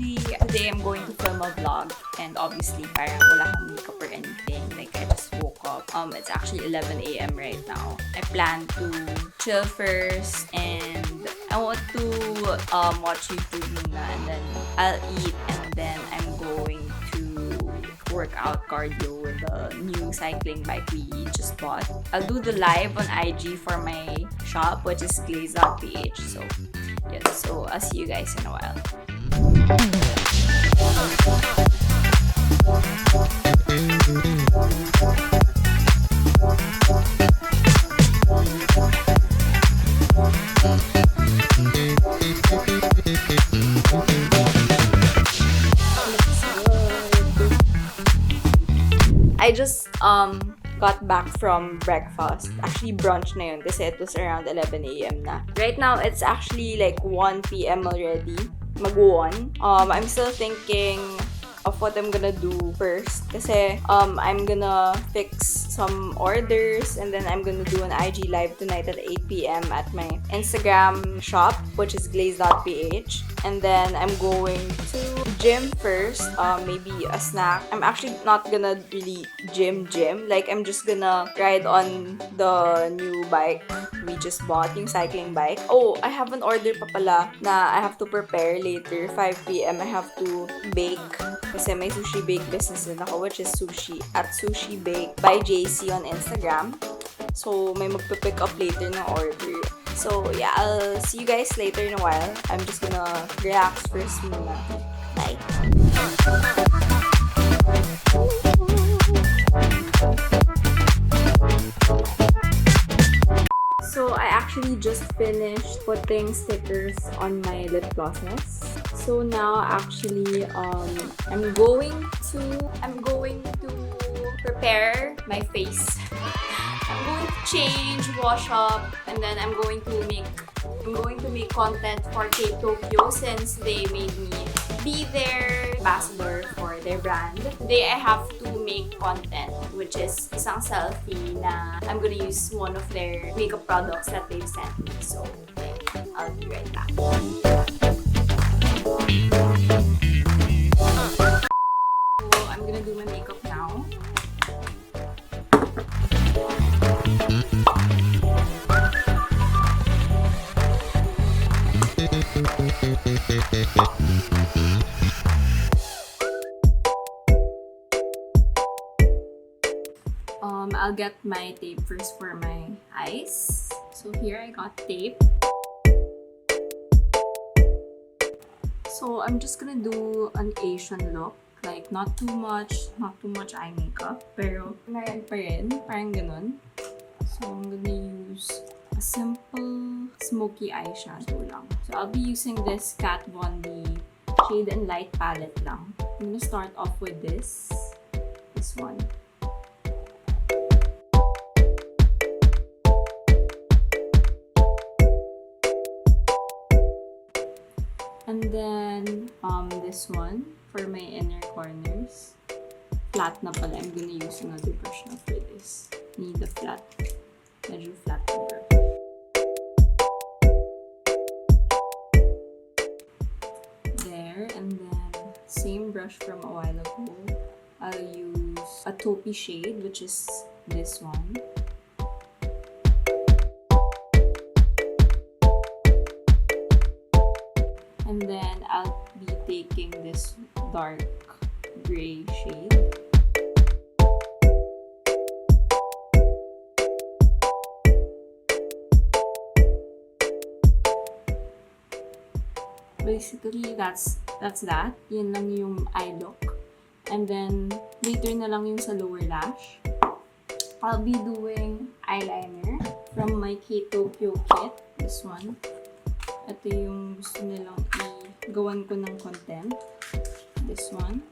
actually, today I'm going to film a vlog and obviously parang wala akong makeup or anything. Like, I just woke up. It's actually 11 a.m. right now. I plan to chill first and I want to watch YouTube muna and then I'll eat and then I'm going to work out cardio with the new cycling bike we just bought. I'll do the live on IG for my shop, which is glaze.ph. So, yeah, so I'll see you guys in a while. I just got back from breakfast. Actually, brunch na yun kasi it was around 11 a.m. na. Right now, it's actually like 1 p.m. already. Mag-1. I'm still thinking of what I'm gonna do first. Kasi I'm gonna fix some orders and then I'm gonna do an IG live tonight at 8 p.m. at my Instagram shop, which is glaze.ph. And then I'm going to gym first, maybe a snack. I'm actually not gonna really gym. Like, I'm just gonna ride on the new bike we just bought, yung cycling bike. Oh, I have an order pa pala na I have to prepare later, 5 p.m. I have to bake kasi may sushi bake business din ako, which is sushi at Sushi Bake by JC on Instagram. So, may magpipick up later ng order. So, yeah, I'll see you guys later in a while. I'm just gonna relax first muna. Bye! So, I actually just finished putting stickers on my lip glosses. So, now, actually, I'm going to prepare my face. I'm going to change, wash up, and then I'm going to make content for Tokyo since they made me be their ambassador for their brand. Today I have to make content, which is isang selfie na I'm gonna use one of their makeup products that they've sent me. So, I'll be right back. So, I'm gonna do my makeup now. I'll get my tape first for my eyes. So here I got tape. So I'm just gonna do an Asian look. Like, not too much eye makeup. Pero, meron pa rin. Parang ganun. So, I'm gonna use a simple smoky eyeshadow lang. So, I'll be using this Kat Von D Shade and Light palette lang. I'm gonna start off with this one. And then, this one for my inner corners. Flat na pala. I'm gonna use another brush na for this. Need a flat. Medyo flat na brush. There. And then, same brush from a while ago. I'll use a taupey shade, which is this one. And then, I'll be taking this dark gray shade. Basically, that's that. Yun lang yung eye look. And then, later na lang yung sa lower lash. I'll be doing eyeliner from my Tokyo kit. This one. Ito yung gusto nilang i-gawan ko ng content. This one.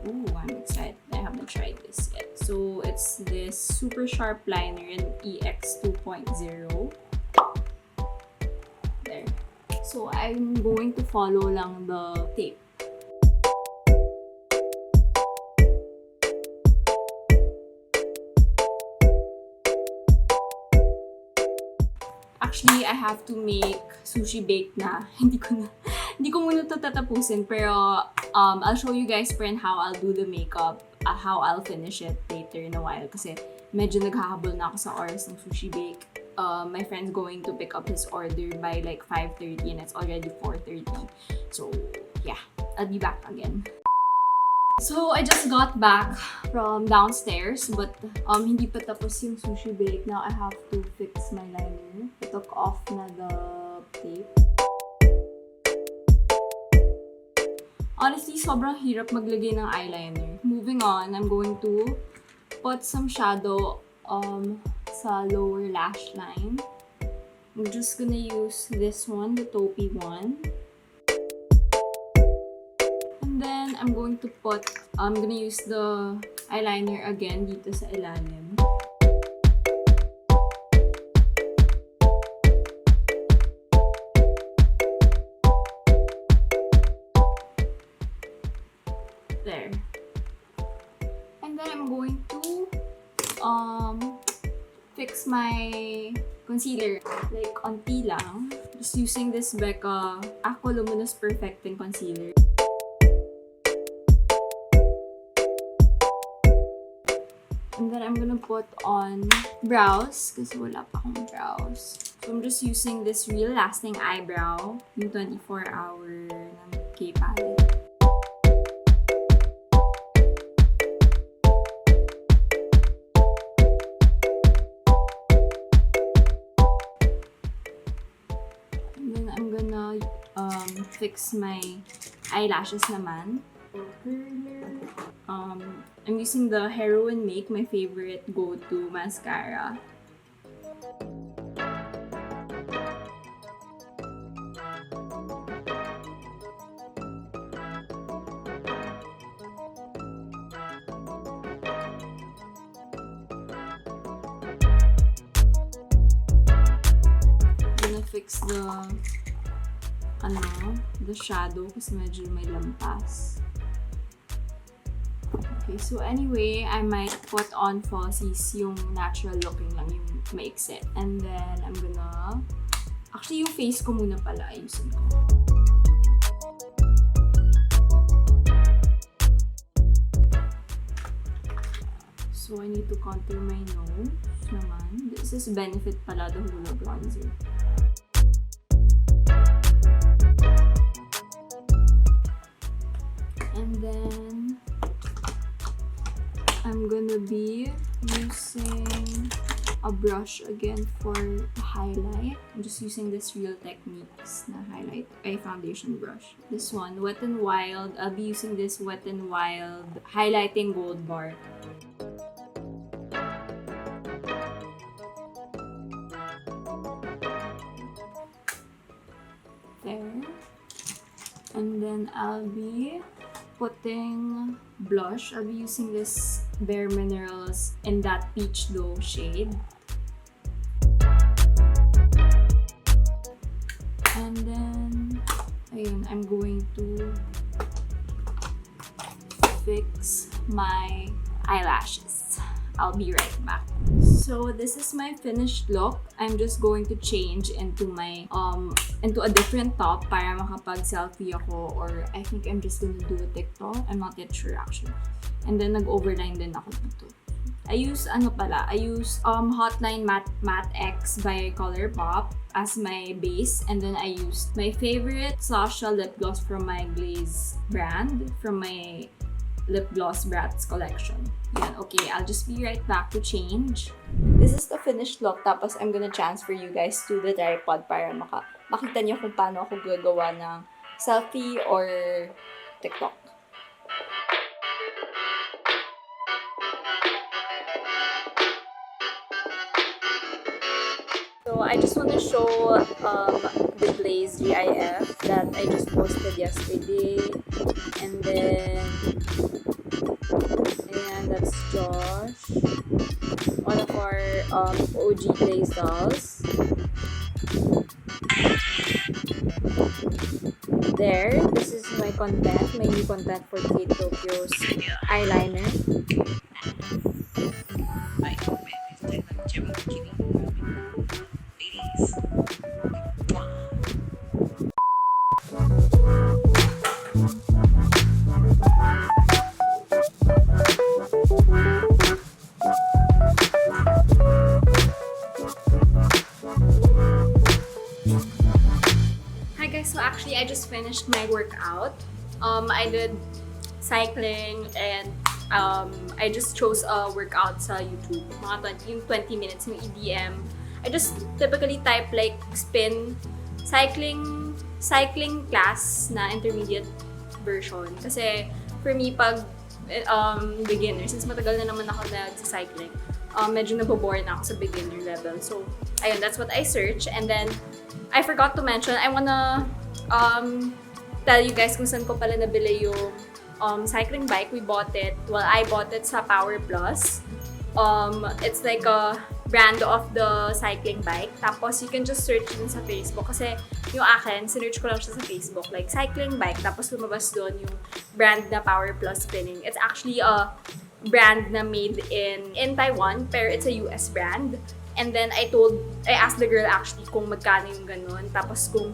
Ooh, I'm excited. I haven't tried this yet. So, it's this super sharp liner in EX 2.0. There. So, I'm going to follow lang the tape. Actually, I have to make sushi bake na. Hindi ko Hindi ko muna ito tatapusin, pero I'll show you guys friend how I'll do the makeup, how I'll finish it later in a while. Kasi medyo naghahabol na ako sa oras ng sushi bake. My friend's going to pick up his order by like 5:30 and it's already 4:30. So yeah, I'll be back again. So I just got back from downstairs, but hindi pa tapos yung sushi bake. Now I have to fix my liner. I took off na the tape. Honestly, sobrang hirap maglagay ng eyeliner. Moving on, I'm going to put some shadow sa lower lash line. I'm just gonna use this one, the taupey one. And then I'm gonna use the eyeliner again dito sa ilalim. There. And then I'm going to fix my concealer. Like, onti lang. Just using this Becca Aqua Luminous Perfecting Concealer. And then I'm gonna put on brows kasi wala pa akong brows. So I'm just using this Real Lasting Eyebrow, yung 24-hour ng K palette. Fix my eyelashes naman. I'm using the Heroin Make, my favorite go-to mascara. I'm gonna fix the shadow kasi medyo may lampas. Okay, so anyway, I might put on falsies, yung natural looking lang, yung maikse. And then, I'm gonna... Actually, yung face ko muna pala ayusin ko. So, I need to contour my nose naman. This is Benefit pala, the Hula Bronzer. And then, I'm gonna be using a brush again for the highlight. I'm just using this Real Techniques na highlight foundation brush. This one, Wet n Wild. I'll be using this Wet n Wild highlighting gold bar. There. And then I'll be putting blush. I'll be using this Bare Minerals in that Peach Dough shade. And then, ayun, I'm going to fix my eyelashes. I'll be right back. So this is my finished look. I'm just going to change into my into a different top para makapag-selfie ako, or I think I'm just gonna do a TikTok. I'm not yet sure actually. And then nag-overline din ako dito. I use Hotline Matte X by Colourpop as my base, and then I used my favorite Sasha lip gloss from my Glaze brand, from my Lip Gloss Brats collection. Yan, okay, I'll just be right back to change. This is the finished look, tapos I'm gonna transfer you guys to the tripod para makita niyo kung paano ako gagawa ng selfie or TikTok. So I just want to show the Glaze GIF that I just posted yesterday, and then that's Josh, one of our OG Glaze dolls. There, this is my content, my new content for Kate Tokyo's eyeliner. Ladies. finished my workout. I did cycling and I just chose a workout sa YouTube. Yung 20 minutes yung EDM. I just typically type like spin cycling class na intermediate version. Kasi for me, pag beginner, since matagal na naman ako nag-cycling, medyo nabobore na ako sa beginner level. So, ayun, that's what I search. And then, I forgot to mention, I wanna tell you guys kung saan ko pala nabili yung cycling bike. We bought it, I bought it sa Power Plus. It's like a brand of the cycling bike. Tapos, you can just search din sa Facebook. Kasi yung akin, sinearch ko lang siya sa Facebook. Like, cycling bike. Tapos, lumabas doon yung brand na Power Plus Spinning. It's actually a brand na made in Taiwan, pero it's a US brand. And then, I asked the girl actually kung magkano yung ganun. Tapos, kung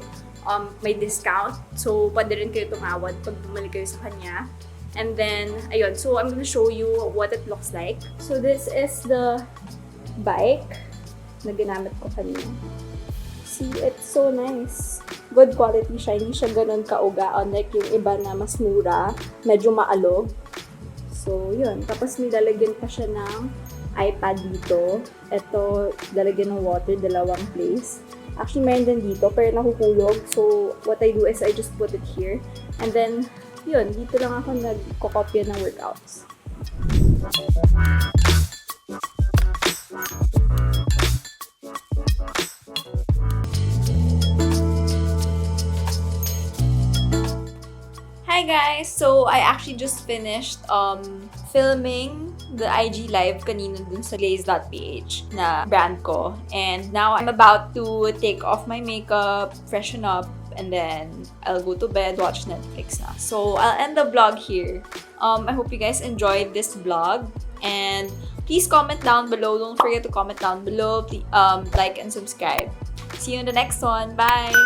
may discount. So, pwede rin kayo tumawad pag bumalik kayo sa kanya. And then, ayun. So, I'm gonna show you what it looks like. So, this is the bike na ginamit ko kanina. See, it's so nice. Good quality siya. Hindi siya ganun kauga. Unlike yung iba na mas mura. Medyo maalog. So, yun. Tapos, nilalagyan pa siya ng iPad dito. Ito, lalagyan ng water, dalawang place. Actually, mayroon din dito, pero nakukulog. So, what I do is I just put it here. And then, yun, dito lang ako nagkokopya ng workouts. Hi guys! So, I actually just finished filming the IG live kanina dun sa glaze.ph na brand ko. And now, I'm about to take off my makeup, freshen up, and then I'll go to bed, watch Netflix na. So, I'll end the vlog here. I hope you guys enjoyed this vlog. And please comment down below. Don't forget to comment down below. Like and subscribe. See you in the next one. Bye!